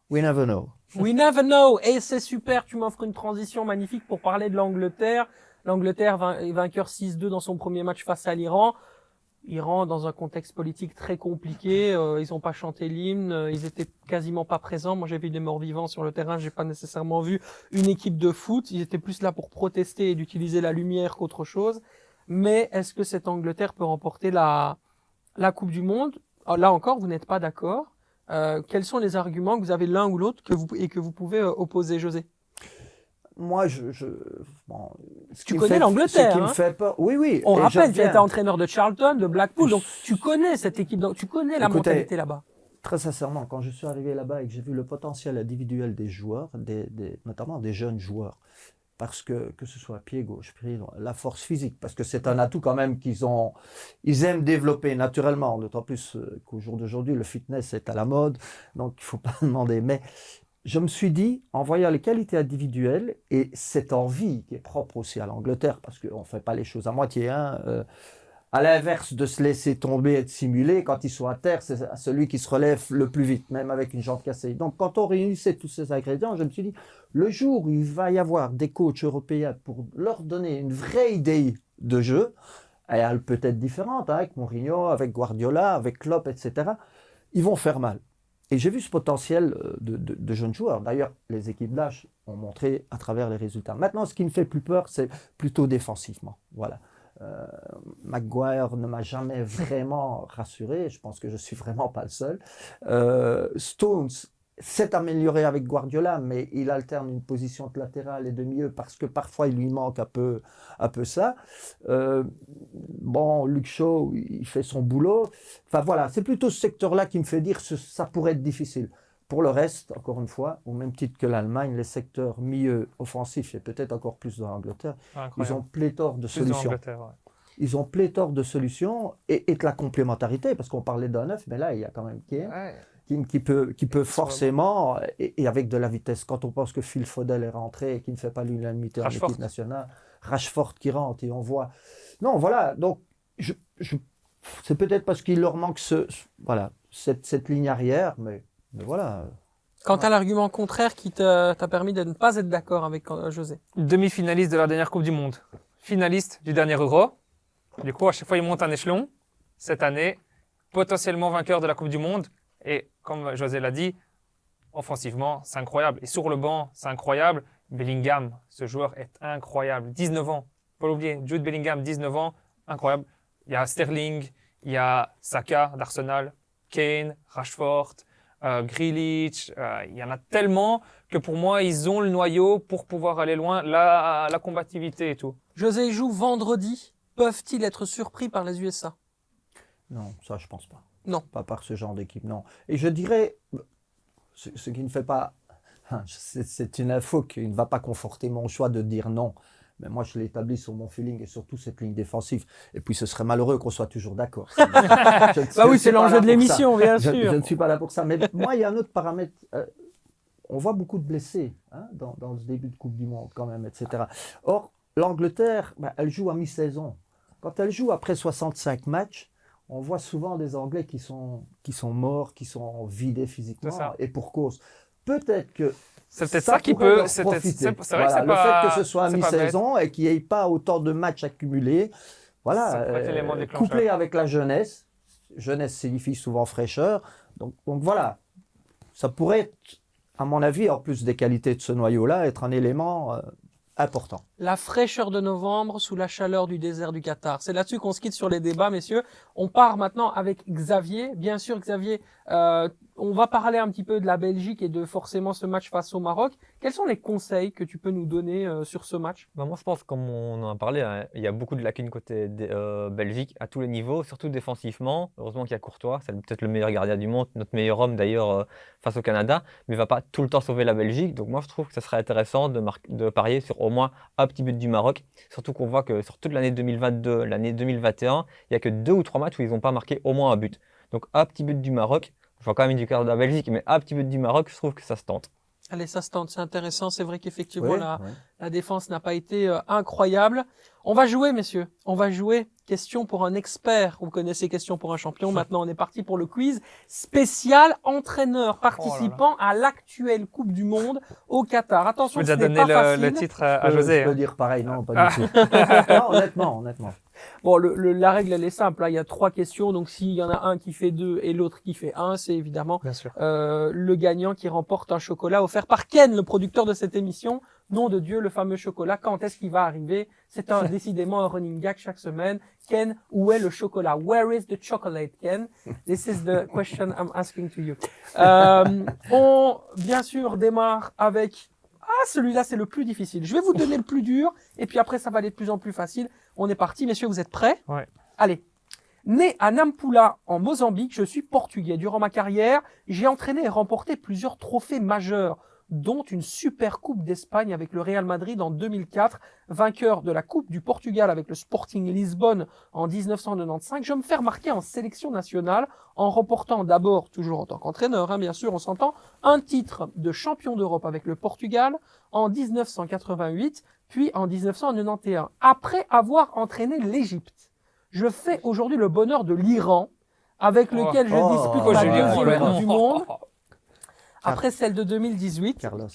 we never know. We never know. Et c'est super, tu m'offres une transition magnifique pour parler de l'Angleterre. L'Angleterre vainqueur 6-2 dans son premier match face à l'Iran. Iran dans un contexte politique très compliqué. Ils n'ont pas chanté l'hymne. Ils étaient quasiment pas présents. Moi, j'ai vu des morts vivants sur le terrain. J'ai pas nécessairement vu une équipe de foot. Ils étaient plus là pour protester et d'utiliser la lumière qu'autre chose. Mais est-ce que cette Angleterre peut remporter la Coupe du Monde? Là encore, vous n'êtes pas d'accord. Quels sont les arguments que vous avez l'un ou l'autre que vous pouvez opposer, José? Moi, tu connais l'Angleterre, ce qui me fait peur. Oui. On rappelle, tu as été entraîneur de Charlton, de Blackpool, donc tu connais cette équipe, tu connais la mentalité là-bas. Très sincèrement, quand je suis arrivé là-bas et que j'ai vu le potentiel individuel des joueurs, notamment des jeunes joueurs, parce que ce soit pied gauche, pied droit, la force physique, parce que c'est un atout quand même ils aiment développer naturellement, d'autant plus qu'au jour d'aujourd'hui, le fitness est à la mode, donc il ne faut pas demander. Mais je me suis dit, en voyant les qualités individuelles et cette envie qui est propre aussi à l'Angleterre, parce qu'on ne fait pas les choses à moitié, hein, à l'inverse de se laisser tomber et de simuler, quand ils sont à terre, c'est celui qui se relève le plus vite, même avec une jambe cassée. Donc quand on réunissait tous ces ingrédients, je me suis dit, le jour où il va y avoir des coachs européens pour leur donner une vraie idée de jeu, et elle peut être différente, hein, avec Mourinho, avec Guardiola, avec Klopp, etc., ils vont faire mal. Et j'ai vu ce potentiel de jeunes joueurs. D'ailleurs, les équipes d'âge ont montré à travers les résultats. Maintenant, ce qui me fait plus peur, c'est plutôt défensivement. Voilà. Maguire ne m'a jamais vraiment rassuré. Je pense que je ne suis vraiment pas le seul. Stones s'est amélioré avec Guardiola, mais il alterne une position de latéral et de milieu parce que parfois il lui manque un peu ça. Luke Shaw, il fait son boulot. Enfin voilà, c'est plutôt ce secteur-là qui me fait dire que ça pourrait être difficile. Pour le reste, encore une fois, au même titre que l'Allemagne, les secteurs milieu offensifs, et peut-être encore plus dans l'Angleterre, ils ont pléthore de Plus dans solutions. l'Angleterre, ouais. Ils ont pléthore de solutions et de la complémentarité, parce qu'on parlait d'un neuf, mais là, il y a quand même Kane qui peut forcément, et avec de la vitesse. Quand on pense que Phil Foden est rentré et qu'il ne fait pas l'unanimité en équipe nationale, Rashford qui rentre et on voit. Non, voilà. Donc, c'est peut-être parce qu'il leur manque cette ligne arrière, mais voilà. Quant à l'argument contraire qui t'a permis de ne pas être d'accord avec José. Demi-finaliste de la dernière Coupe du Monde, finaliste du dernier Euro. Du coup, à chaque fois, il monte un échelon. Cette année, potentiellement vainqueur de la Coupe du Monde. Et comme José l'a dit, offensivement, c'est incroyable. Et sur le banc, c'est incroyable. Bellingham, ce joueur est incroyable. 19 ans, faut l'oublier. Jude Bellingham, 19 ans, incroyable. Il y a Sterling, il y a Saka d'Arsenal, Kane, Rashford, Grealish. Il y en a tellement que pour moi, ils ont le noyau pour pouvoir aller loin. La combativité et tout. José joue vendredi. Peuvent-ils être surpris par les USA? Non, ça, je pense pas. Non. Pas par ce genre d'équipe, non. Et je dirais, ce qui ne fait pas... C'est une info qui ne va pas conforter mon choix de dire non. Mais moi, je l'établis sur mon feeling et surtout cette ligne défensive. Et puis, ce serait malheureux qu'on soit toujours d'accord. Bah oui, c'est l'enjeu de l'émission, bien sûr. Je ne suis pas là pour ça. Mais moi, il y a un autre paramètre. On voit beaucoup de blessés dans ce début de Coupe du Monde, quand même, etc. Or, l'Angleterre, elle joue à mi-saison. Quand elle joue après 65 matchs, on voit souvent des Anglais qui sont morts, qui sont vidés physiquement, et pour cause. Peut-être que c'est peut-être ça qui peut. C'est vrai que c'est le pas. fait que ce soit à mi-saison et qu'il n'y ait pas autant de matchs accumulés, voilà, couplé avec la jeunesse signifie souvent fraîcheur. Donc voilà, ça pourrait être, à mon avis, en plus des qualités de ce noyau-là, être un élément important. La fraîcheur de novembre sous la chaleur du désert du Qatar. C'est là-dessus qu'on se quitte sur les débats, messieurs. On part maintenant avec Xavier. Bien sûr, Xavier, on va parler un petit peu de la Belgique et de forcément ce match face au Maroc. Quels sont les conseils que tu peux nous donner sur ce match? Moi, je pense, comme on en a parlé, hein, il y a beaucoup de lacunes côté Belgique à tous les niveaux, surtout défensivement. Heureusement qu'il y a Courtois, c'est peut-être le meilleur gardien du monde, notre meilleur homme d'ailleurs face au Canada, mais il ne va pas tout le temps sauver la Belgique. Donc moi, je trouve que ça serait intéressant de parier sur au moins un petit but du Maroc. Surtout qu'on voit que sur toute l'année 2022, l'année 2021, il n'y a que 2 ou 3 matchs où ils n'ont pas marqué au moins un but. Donc un petit but du Maroc, je vois quand même du cœur de la Belgique, mais un petit but du Maroc, je trouve que ça se tente. Allez, ça se tente, c'est intéressant. C'est vrai qu'effectivement, la défense n'a pas été incroyable. On va jouer, messieurs. On va jouer. Question pour un expert. Vous connaissez Question pour un champion. Maintenant, on est parti pour le quiz spécial entraîneur participant à l'actuelle Coupe du Monde au Qatar. Attention, je peux déjà donner le titre à José. Je peux dire pareil, non, pas du tout. Non, honnêtement. Bon, la règle, elle est simple. Là, il y a 3 questions. Donc, s'il y en a un qui fait 2 et l'autre qui fait 1, c'est évidemment le gagnant qui remporte un chocolat offert par Ken, le producteur de cette émission. Nom de Dieu, le fameux chocolat. Quand est-ce qu'il va arriver? C'est décidément un running gag chaque semaine. Ken, où est le chocolat? Where is the chocolate, Ken? This is the question I'm asking to you. On, bien sûr, démarre avec... celui-là, c'est le plus difficile. Je vais vous donner le plus dur, et puis après, ça va aller de plus en plus facile. On est parti, messieurs, vous êtes prêts? Ouais. Allez. Né à Nampula, en Mozambique, je suis portugais. Durant ma carrière, j'ai entraîné et remporté plusieurs trophées majeurs, dont une super coupe d'Espagne avec le Real Madrid en 2004, vainqueur de la Coupe du Portugal avec le Sporting Lisbonne en 1995. Je me fais remarquer en sélection nationale en remportant d'abord, toujours en tant qu'entraîneur, bien sûr, on s'entend, un titre de champion d'Europe avec le Portugal en 1988, puis en 1991. Après avoir entraîné l'Égypte, je fais aujourd'hui le bonheur de l'Iran, avec lequel je dispute la deuxième Coupe du Monde. Après celle de 2018, Carlos.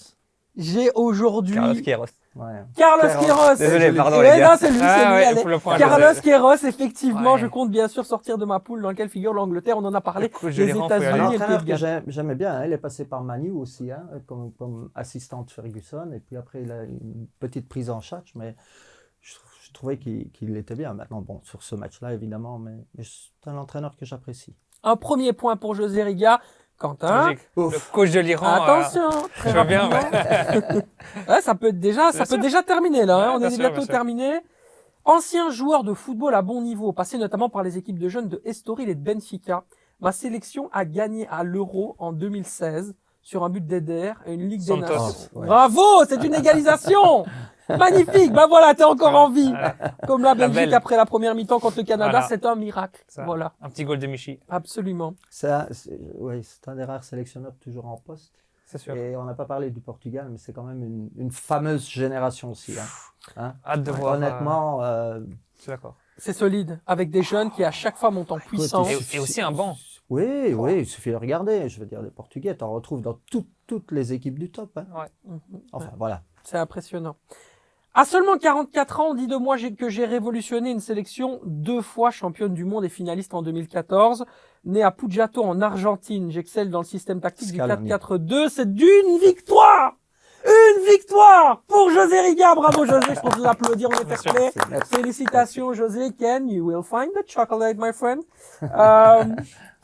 J'ai aujourd'hui... Carlos Queiroz. Ouais. Carlos Queiroz. Désolé, pardon les gars. Non, c'est lui, allez. Carlos Queiroz, effectivement, Ouais. Je compte bien sûr sortir de ma poule dans laquelle figure l'Angleterre. On en a parlé. Les Les États-Unis Un et le entraîneur Pays de que Galles. j'aimais bien, hein. Il est passé par Manu aussi, hein, comme assistant de Ferguson, et puis après il a une petite prise en charge, mais je trouvais qu'il était bien. Maintenant, bon, sur ce match-là, évidemment, mais c'est un entraîneur que j'apprécie. Un premier point pour José Riga. Quentin. Logique. Le coach de l'Iran. Attention, très je veux bien, rapidement. Ouais, ça peut déjà terminer là. Ouais, On bien est sûr, bientôt bien sûr. terminé. Ancien joueur de football à bon niveau, passé notamment par les équipes de jeunes de Estoril et de Benfica. Ma sélection a gagné à l'Euro en 2016. sur un but d'Eder et une Ligue des Santos. Nations. Ouais. Bravo, c'est une égalisation. Magnifique. Ben voilà, t'es encore en vie. Comme la Belgique belle. après la première mi-temps contre le Canada, Voilà. c'est un miracle. Ça, Voilà, Un petit goal de Michi, absolument. C'est un des rares sélectionneurs toujours en poste. c'est sûr. Et on n'a pas parlé du Portugal, mais c'est quand même une fameuse génération aussi. Hein. Hâte de voir. Honnêtement, Je suis d'accord. C'est solide, avec des jeunes qui à chaque fois montent en puissance. Et aussi un banc. oui, il suffit de regarder. Je veux dire, les Portugais, tu en retrouves dans toutes les équipes du top. Hein. Mhm. Enfin, voilà. C'est impressionnant. À seulement 44 ans, on dit de moi que j'ai révolutionné une sélection 2 fois championne du monde et finaliste en 2014. Né à Pujato en Argentine, j'excelle dans le système tactique Scaloni. du 4-4-2. C'est d'une victoire! Une victoire pour José Riga. Bravo José, je pense l'applaudir, on est Bien fair sûr. play. Merci. Félicitations José. Ken, you will find the chocolate, my friend.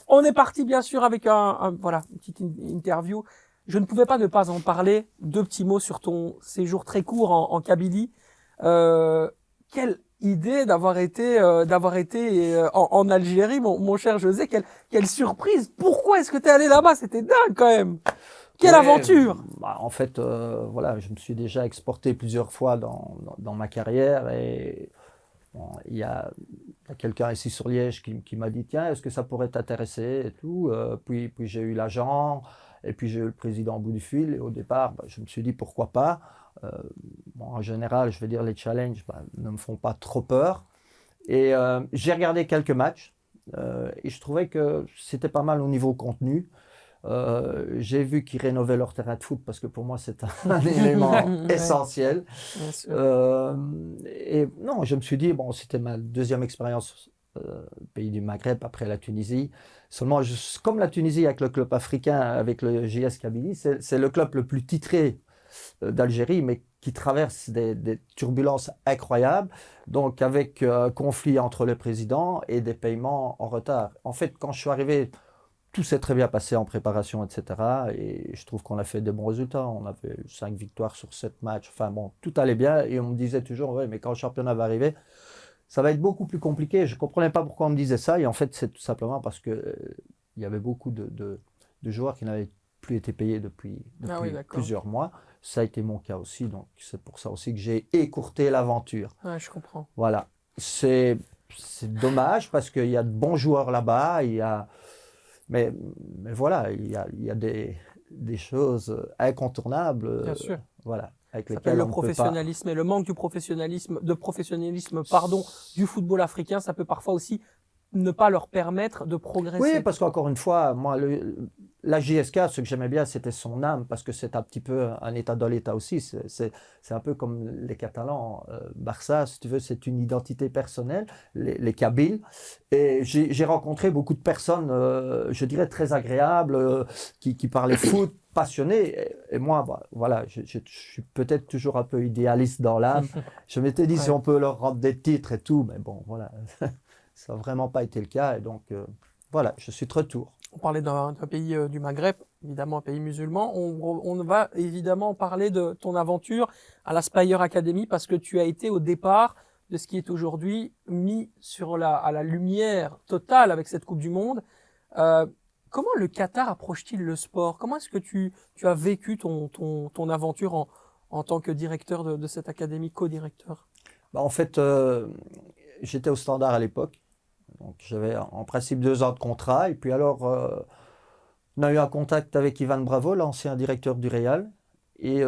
On est parti bien sûr avec voilà, une petite interview. Je ne pouvais pas ne pas en parler. 2 petits mots sur ton séjour très court en Kabylie. Quelle idée d'avoir été en Algérie, mon cher José. Quelle surprise. Pourquoi est-ce que tu es allé là-bas? C'était dingue quand même. Quelle Ouais, aventure. En fait, voilà, je me suis déjà exporté plusieurs fois dans ma carrière et bon, il y a quelqu'un ici sur Liège qui m'a dit tiens, est-ce que ça pourrait t'intéresser et tout. Puis j'ai eu l'agent et puis j'ai eu le président au bout du fil et au départ, je me suis dit pourquoi pas. En général, je veux dire les challenges ne me font pas trop peur et j'ai regardé quelques matchs et je trouvais que c'était pas mal au niveau contenu. J'ai vu qu'ils rénovaient leur terrain de foot parce que pour moi c'est un élément essentiel. Bien sûr. Et non, je me suis dit, bon, c'était ma deuxième expérience pays du Maghreb après la Tunisie. Seulement, comme la Tunisie avec le club africain, avec le JS Kabylie, c'est le club le plus titré d'Algérie, mais qui traverse des turbulences incroyables, donc avec conflit entre le président et des paiements en retard. En fait, quand je suis arrivé, tout s'est très bien passé en préparation, etc. Et je trouve qu'on a fait de bons résultats. On avait 5 victoires sur 7 matchs. Enfin bon, tout allait bien. Et on me disait toujours, ouais, mais quand le championnat va arriver, ça va être beaucoup plus compliqué. Je ne comprenais pas pourquoi on me disait ça. Et en fait, c'est tout simplement parce qu'il y avait beaucoup de joueurs qui n'avaient plus été payés depuis oui, d'accord. plusieurs mois. Ça a été mon cas aussi. Donc c'est pour ça aussi que j'ai écourté l'aventure. Ouais, je comprends. Voilà. C'est dommage parce qu'il y a de bons joueurs là-bas. Mais voilà, il y a des choses incontournables. Bien sûr. Voilà, avec Ça lesquelles s'appelle le on ne peut pas. professionnalisme et le manque de professionnalisme du football africain, ça peut parfois aussi ne pas leur permettre de progresser. Oui, parce qu'encore une fois, moi, la JSK, ce que j'aimais bien, c'était son âme, parce que c'est un petit peu un état dans l'état aussi. C'est un peu comme les Catalans. Barça, si tu veux, c'est une identité personnelle, les Kabyles. Et j'ai rencontré beaucoup de personnes, je dirais, très agréables, qui parlaient foot, passionnés. Et moi, voilà, je suis peut-être toujours un peu idéaliste dans l'âme. Je m'étais dit, si on peut leur rendre des titres et tout, mais bon, voilà. Ça n'a vraiment pas été le cas. Et donc, voilà, je suis de retour. On parlait d'un pays du Maghreb, évidemment un pays musulman. On va évidemment parler de ton aventure à la Spire Academy parce que tu as été au départ de ce qui est aujourd'hui mis à la lumière totale avec cette Coupe du Monde. Comment le Qatar approche-t-il le sport? Comment est-ce que tu as vécu ton aventure en tant que directeur de cette académie, co-directeur? En fait, j'étais au Standard à l'époque. Donc j'avais en principe 2 ans de contrat. Et puis alors, on a eu un contact avec Ivan Bravo, l'ancien directeur du Real, et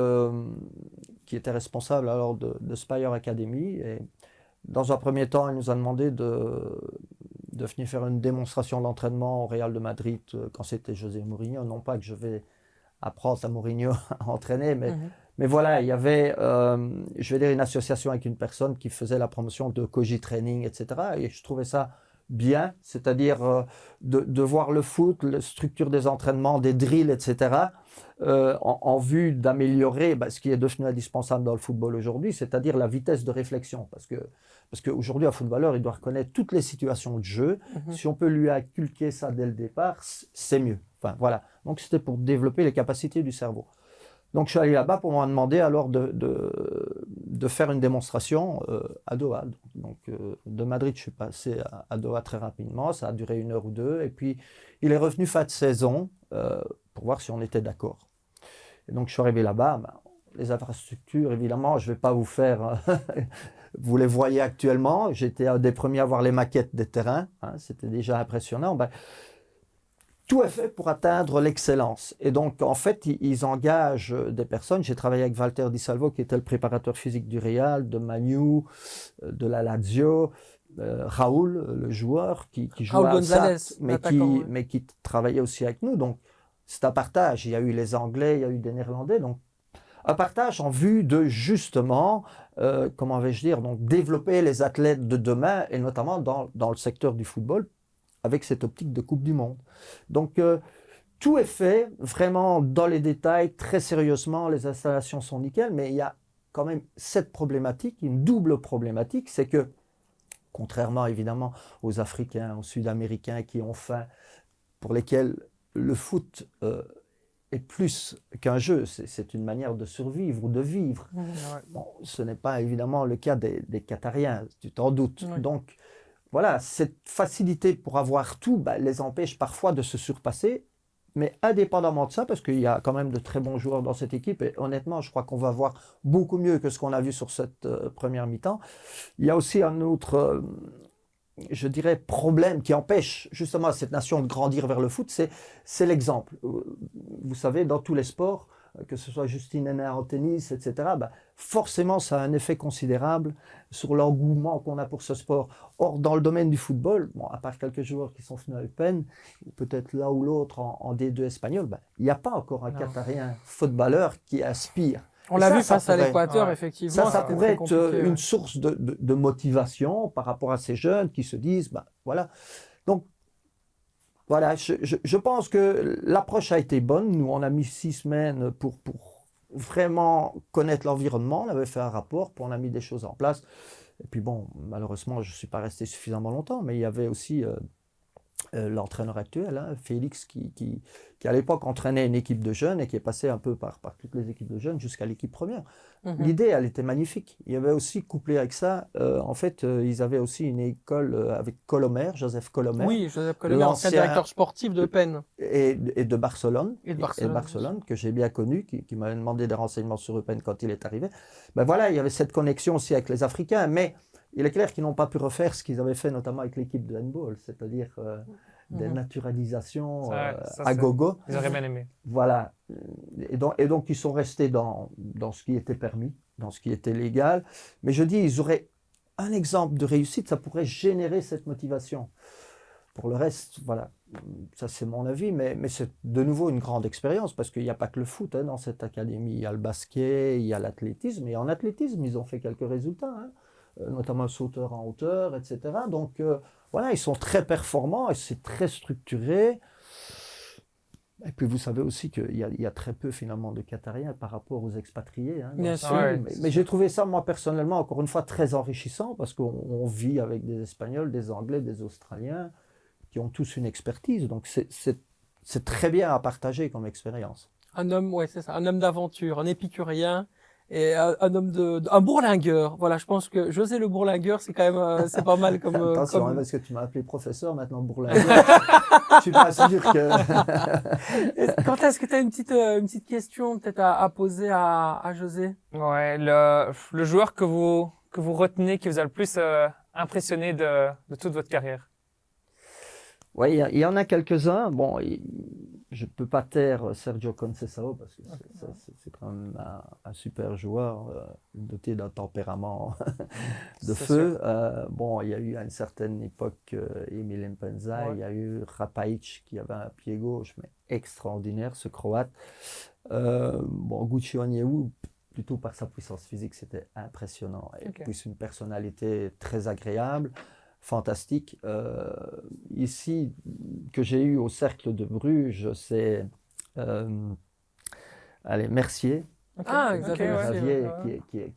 qui était responsable alors de Spire Academy. Et dans un premier temps, il nous a demandé de venir faire une démonstration d'entraînement au Real de Madrid quand c'était José Mourinho. Non pas que je vais apprendre à Mourinho à entraîner, mais voilà, il y avait, je vais dire, une association avec une personne qui faisait la promotion de Koji Training, etc. Et je trouvais ça bien, c'est-à-dire de voir le foot, la structure des entraînements, des drills, etc., en vue d'améliorer ce qui est devenu indispensable dans le football aujourd'hui, c'est-à-dire la vitesse de réflexion. Parce qu'aujourd'hui, un footballeur, il doit reconnaître toutes les situations de jeu. Si on peut lui inculquer ça dès le départ, c'est mieux. Enfin, voilà. Donc, c'était pour développer les capacités du cerveau. Donc, je suis allé là-bas pour m'en demander alors de faire une démonstration à Doha. Donc, de Madrid, je suis passé à Doha très rapidement. Ça a duré 1 heure ou 2. Et puis, il est revenu fin de saison pour voir si on était d'accord. Et donc, je suis arrivé là-bas. Les infrastructures, évidemment, je ne vais pas vous faire... vous les voyez actuellement. J'étais un des premiers à voir les maquettes des terrains. C'était déjà impressionnant. Tout est fait pour atteindre l'excellence. Et donc, en fait, ils engagent des personnes. J'ai travaillé avec Walter Di Salvo, qui était le préparateur physique du Real, de Manu, de la Lazio. Raoul, le joueur, qui jouait à González, Alsace, mais qui travaillait aussi avec nous. Donc, c'est un partage. Il y a eu les Anglais, il y a eu des Néerlandais. Donc, un partage en vue de, justement, comment vais-je dire, donc, développer les athlètes de demain, et notamment dans le secteur du football, avec cette optique de Coupe du Monde. Donc, tout est fait vraiment dans les détails, très sérieusement. Les installations sont nickel, mais il y a quand même cette problématique, une double problématique, c'est que, contrairement évidemment aux Africains, aux Sud-Américains qui ont faim, pour lesquels le foot est plus qu'un jeu, c'est une manière de survivre ou de vivre. Bon, ce n'est pas évidemment le cas des Qatariens, tu t'en doutes. Oui. Donc voilà, cette facilité pour avoir tout les empêche parfois de se surpasser. Mais indépendamment de ça, parce qu'il y a quand même de très bons joueurs dans cette équipe, et honnêtement, je crois qu'on va voir beaucoup mieux que ce qu'on a vu sur cette première mi-temps. Il y a aussi un autre, je dirais, problème qui empêche justement cette nation de grandir vers le foot, c'est l'exemple. Vous savez, dans tous les sports, que ce soit Justine Henin en tennis, etc., forcément, ça a un effet considérable sur l'engouement qu'on a pour ce sport. Or, dans le domaine du football, à part quelques joueurs qui sont venus à Eupen, ou peut-être l'un ou l'autre en D2 espagnol, il n'y a pas encore un Qatarien footballeur qui aspire. On l'a vu face à l'Équateur, effectivement. Ça pourrait être une source de motivation par rapport à ces jeunes qui se disent, voilà. Donc, voilà, je pense que l'approche a été bonne. Nous, on a mis 6 semaines pour vraiment connaître l'environnement. On avait fait un rapport, puis on a mis des choses en place. Et puis bon, malheureusement, je ne suis pas resté suffisamment longtemps, mais il y avait aussi l'entraîneur actuel, Félix, qui à l'époque entraînait une équipe de jeunes et qui est passé un peu par toutes les équipes de jeunes jusqu'à l'équipe première. L'idée, elle était magnifique. Il y avait aussi, couplé avec ça, en fait, ils avaient aussi une école avec Colomer, Joseph Colomer. Oui, Joseph Colomer, ancien directeur sportif de Eupen. Et de Barcelone. Et de Barcelone, que j'ai bien connu, qui m'avait demandé des renseignements sur Eupen quand il est arrivé. Voilà, il y avait cette connexion aussi avec les Africains, mais il est clair qu'ils n'ont pas pu refaire ce qu'ils avaient fait notamment avec l'équipe de handball, c'est-à-dire des naturalisations à gogo. Ils auraient bien aimé. Voilà. Et donc ils sont restés dans ce qui était permis, dans ce qui était légal. Mais je dis, ils auraient un exemple de réussite, ça pourrait générer cette motivation. Pour le reste, voilà, ça c'est mon avis, mais c'est de nouveau une grande expérience parce qu'il n'y a pas que le foot dans cette académie. Il y a le basket, il y a l'athlétisme, et en athlétisme, ils ont fait quelques résultats, notamment sauteur en hauteur, etc. Donc voilà, ils sont très performants et c'est très structuré. Et puis vous savez aussi qu'il y a très peu finalement de Qatariens par rapport aux expatriés. Bien sûr. Mais j'ai trouvé ça, moi personnellement, encore une fois, très enrichissant parce qu'on vit avec des Espagnols, des Anglais, des Australiens qui ont tous une expertise. Donc c'est très bien à partager comme expérience. Un homme, c'est ça, un homme d'aventure, un épicurien. Et un homme un bourlingueur. Voilà, je pense que José le bourlingueur, c'est quand même, c'est pas mal comme. Attention, parce que tu m'as appelé professeur, maintenant bourlingueur. Je suis pas sûr que. Quand est-ce que tu as une petite question peut-être à poser à José? Ouais, le joueur que vous retenez, qui vous a le plus impressionné de toute votre carrière? Oui, il y en a quelques-uns. Bon, je ne peux pas taire Sergio Conceição parce que c'est quand même un super joueur doté d'un tempérament de feu. Bon, il y a eu à une certaine époque Emil Mpenza, il y a eu Rapaic qui avait un pied gauche, mais extraordinaire, ce Croate. Bon, Gucci Onyewu, plutôt par sa puissance physique, c'était impressionnant. Et puis une personnalité très agréable. Fantastique. Ici, que j'ai eu au Cercle de Bruges, c'est Mercier. Qui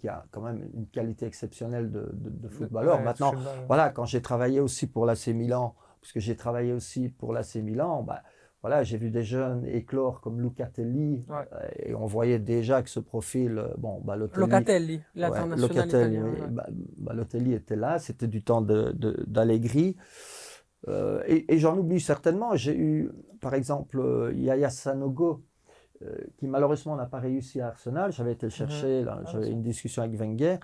a quand même une qualité exceptionnelle de footballeur. Maintenant, voilà, quand j'ai travaillé aussi pour l'AC Milan, parce que j'ai travaillé aussi pour l'AC Milan, voilà, j'ai vu des jeunes éclore comme Locatelli, et on voyait déjà que ce profil, Locatelli, l'international italien. Balotelli était là, c'était du temps d'Allegri. Et j'en oublie certainement. J'ai eu, par exemple, Yaya Sanogo, qui malheureusement n'a pas réussi à Arsenal. J'avais été le chercher, là, j'avais une discussion avec Wenger,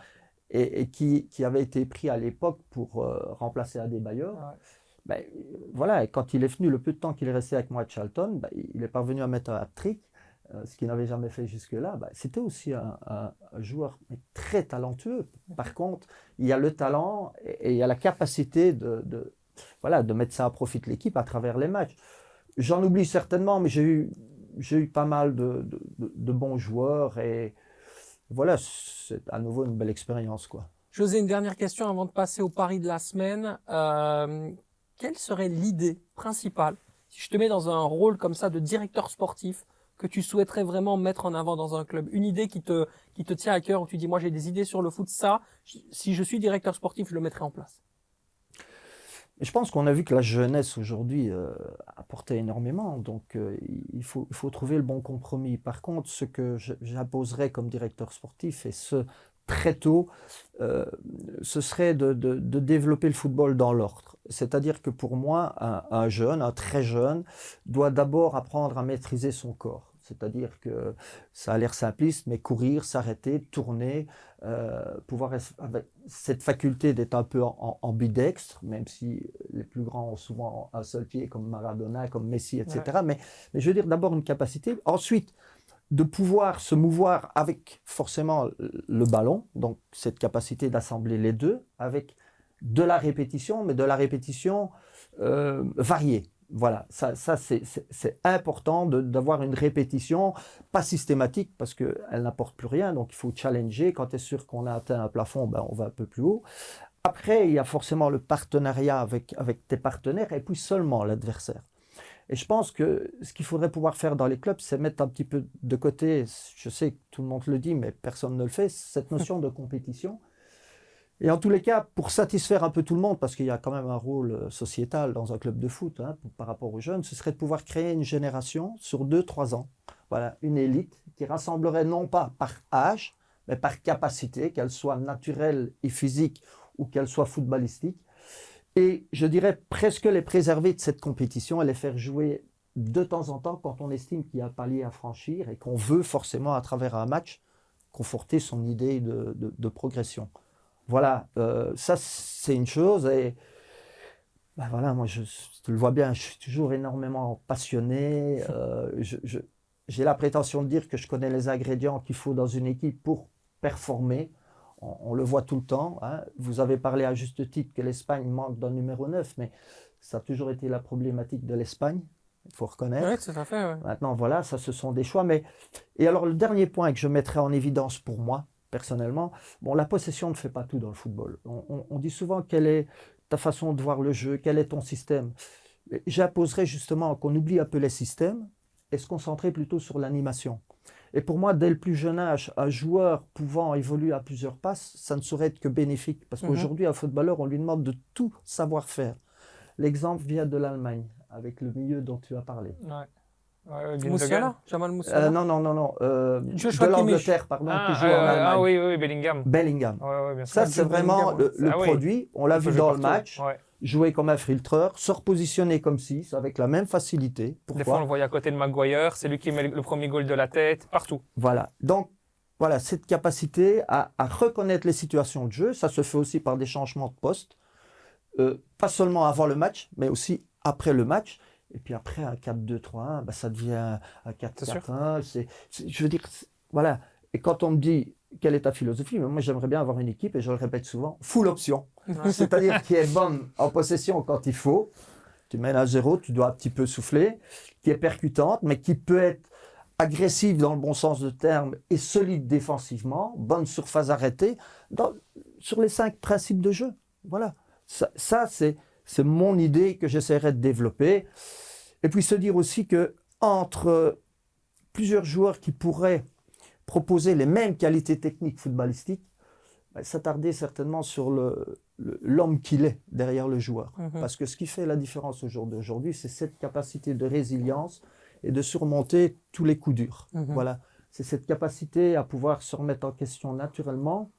et qui avait été pris à l'époque pour remplacer Adebayor. Ouais. Ben, voilà, et quand il est venu, le peu de temps qu'il est resté avec moi à Charlton, ben, il est parvenu à mettre un hat-trick, ce qu'il n'avait jamais fait jusque-là. Ben, c'était aussi un joueur très talentueux. Par contre, il y a le talent et il y a la capacité voilà, de mettre ça à profit de l'équipe à travers les matchs. J'en oublie certainement, mais j'ai eu pas mal de bons joueurs et voilà, c'est à nouveau une belle expérience, quoi. José, une dernière question avant de passer au pari de la semaine. Quelle serait l'idée principale, si je te mets dans un rôle comme ça de directeur sportif, que tu souhaiterais vraiment mettre en avant dans un club? Une idée qui te tient à cœur, où tu dis, moi j'ai des idées sur le foot, ça, si je suis directeur sportif, je le mettrai en place. Et je pense qu'on a vu que la jeunesse aujourd'hui apportait énormément, donc il faut trouver le bon compromis. Par contre, ce que j'imposerais comme directeur sportif, et ce très tôt, ce serait de développer le football dans l'ordre. C'est-à-dire que pour moi, un jeune, un très jeune, doit d'abord apprendre à maîtriser son corps. C'est-à-dire que ça a l'air simpliste, mais courir, s'arrêter, tourner, pouvoir avec cette faculté d'être un peu ambidextre, même si les plus grands ont souvent un seul pied, comme Maradona, comme Messi, etc. Ouais. Mais je veux dire d'abord une capacité. Ensuite, de pouvoir se mouvoir avec forcément le ballon, donc cette capacité d'assembler les deux, avec de la répétition, mais de la répétition variée. Voilà, ça c'est important d'avoir une répétition, pas systématique parce qu'elle n'apporte plus rien, donc il faut challenger. Quand tu es sûr qu'on a atteint un plafond, ben on va un peu plus haut. Après, il y a forcément le partenariat avec tes partenaires et puis seulement l'adversaire. Et je pense que ce qu'il faudrait pouvoir faire dans les clubs, c'est mettre un petit peu de côté, je sais que tout le monde le dit, mais personne ne le fait, cette notion de compétition. Et en tous les cas, pour satisfaire un peu tout le monde, parce qu'il y a quand même un rôle sociétal dans un club de foot par rapport aux jeunes, ce serait de pouvoir créer une génération sur 2-3 ans. Voilà, une élite qui rassemblerait non pas par âge, mais par capacité, qu'elle soit naturelle et physique ou qu'elle soit footballistique. Et je dirais presque les préserver de cette compétition et les faire jouer de temps en temps quand on estime qu'il y a un palier à franchir et qu'on veut forcément, à travers un match, conforter son idée de progression. Voilà, ça c'est une chose et ben voilà, moi tu le vois bien, je suis toujours énormément passionné, j'ai la prétention de dire que je connais les ingrédients qu'il faut dans une équipe pour performer, on le voit tout le temps, hein. Vous avez parlé à juste titre que l'Espagne manque d'un numéro 9, mais ça a toujours été la problématique de l'Espagne, il faut reconnaître. Oui, tout à fait. Ouais. Maintenant voilà, ça ce sont des choix, mais et alors le dernier point que je mettrais en évidence pour moi, personnellement, bon, la possession ne fait pas tout dans le football. On dit souvent quelle est ta façon de voir le jeu, quel est ton système. J'imposerais justement qu'on oublie un peu les systèmes et se concentrer plutôt sur l'animation. Et pour moi, dès le plus jeune âge, un joueur pouvant évoluer à plusieurs passes, ça ne saurait être que bénéfique. Parce qu'aujourd'hui, un footballeur, on lui demande de tout savoir faire. L'exemple vient de l'Allemagne, avec le milieu dont tu as parlé. Ouais. Musiala, Jamal Musiala. Non. Joshua de l'Angleterre, pardon, qui joue en Allemagne. Ah oui, Bellingham. Bellingham. Ouais, bien sûr. Ça, c'est vraiment le produit. On l'a vu dans le match. Ouais. Jouer comme un filtreur, se repositionner comme 6, avec la même facilité. Pourquoi ? Des fois, on le voyait à côté de Maguire. C'est lui qui met le premier goal de la tête, partout. Voilà. Donc, voilà, cette capacité à reconnaître les situations de jeu, ça se fait aussi par des changements de poste. Pas seulement avant le match, mais aussi après le match. Et puis après, un 4-2-3-1, bah, ça devient un 4-4-1. Je veux dire, voilà. Et quand on me dit, quelle est ta philosophie? Moi, j'aimerais bien avoir une équipe, et je le répète souvent, full option. C'est-à-dire qui est bonne en possession quand il faut. Tu mènes à 0, tu dois un petit peu souffler. Qui est percutante, mais qui peut être agressive dans le bon sens du terme et solide défensivement. Bonne surface arrêtée. Sur les 5 principes de jeu. Voilà. Ça c'est mon idée que j'essaierai de développer. Et puis se dire aussi que entre plusieurs joueurs qui pourraient proposer les mêmes qualités techniques footballistiques, s'attarder certainement sur l'homme qu'il est derrière le joueur. Parce que ce qui fait la différence au jour d'aujourd'hui, c'est cette capacité de résilience et de surmonter tous les coups durs. Voilà. C'est cette capacité à pouvoir se remettre en question naturellement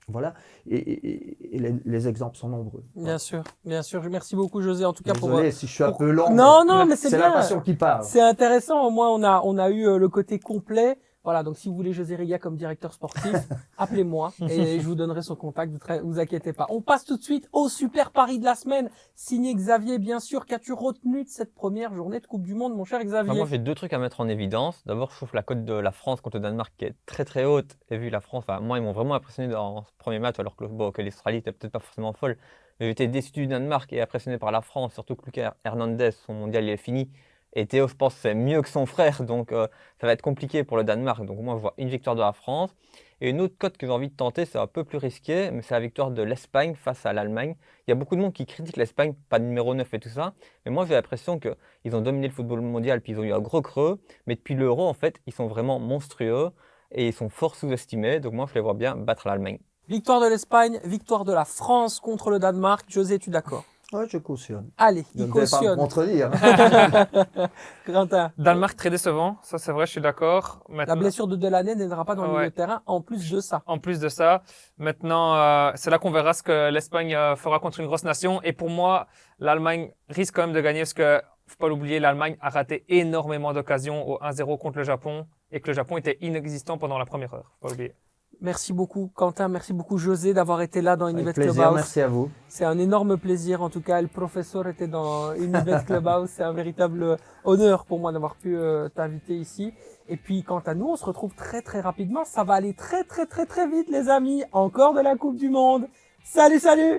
Voilà, et les exemples sont nombreux. Bien sûr, bien sûr. Merci beaucoup, José, en tout cas Désolé si je suis un pour- peu long. Non, mais c'est c'est bien. la passion qui parle. C'est intéressant. Au moins, on a eu le côté complet. Voilà. Donc, si vous voulez José Riga comme directeur sportif, appelez-moi et je vous donnerai son contact. Vous inquiétez pas. On passe tout de suite au super pari de la semaine. Signé Xavier, bien sûr. Qu'as-tu retenu de cette première journée de Coupe du Monde, mon cher Xavier? Moi, j'ai 2 trucs à mettre en évidence. D'abord, je trouve la cote de la France contre le Danemark qui est très très haute. Et vu la France, moi, ils m'ont vraiment impressionné dans ce premier match, alors que l'Australie n'était peut-être pas forcément folle. Mais j'étais déçu du Danemark et impressionné par la France, surtout que Lucas Hernandez, son mondial, il est fini. Et Théo, je pense, c'est mieux que son frère, donc ça va être compliqué pour le Danemark. Donc moi, je vois une victoire de la France. Et une autre cote que j'ai envie de tenter, c'est un peu plus risqué, mais c'est la victoire de l'Espagne face à l'Allemagne. Il y a beaucoup de monde qui critique l'Espagne, pas de numéro 9 et tout ça. Mais moi, j'ai l'impression qu'ils ont dominé le football mondial, puis ils ont eu un gros creux. Mais depuis l'Euro, en fait, ils sont vraiment monstrueux et ils sont fort sous-estimés. Donc moi, je les vois bien battre l'Allemagne. Victoire de l'Espagne, victoire de la France contre le Danemark. José, tu es d'accord? Ouais, je cautionne. Allez, Je il ne vais pas me cautionne. contredire. Quentin, Danemark très décevant, ça c'est vrai, je suis d'accord. la Maintenant, blessure de Delaney n'aidera pas dans le milieu Ouais. de terrain. En plus de ça. en plus de ça, maintenant, c'est là qu'on verra ce que l'Espagne fera contre une grosse nation. Et pour moi, l'Allemagne risque quand même de gagner parce que, faut pas l'oublier, l'Allemagne a raté énormément d'occasions au 1-0 contre le Japon et que le Japon était inexistant pendant la première heure. Faut pas l'oublier. Merci beaucoup, Quentin. Merci beaucoup, José, d'avoir été là dans Avec Unibet plaisir, Clubhouse. merci à vous. C'est un énorme plaisir. En tout cas, le professeur était dans Unibet Clubhouse. C'est un véritable honneur pour moi d'avoir pu t'inviter ici. Et puis, quant à nous, on se retrouve très, très rapidement. Ça va aller très, très, très, très vite, les amis. Encore de la Coupe du Monde. Salut, salut!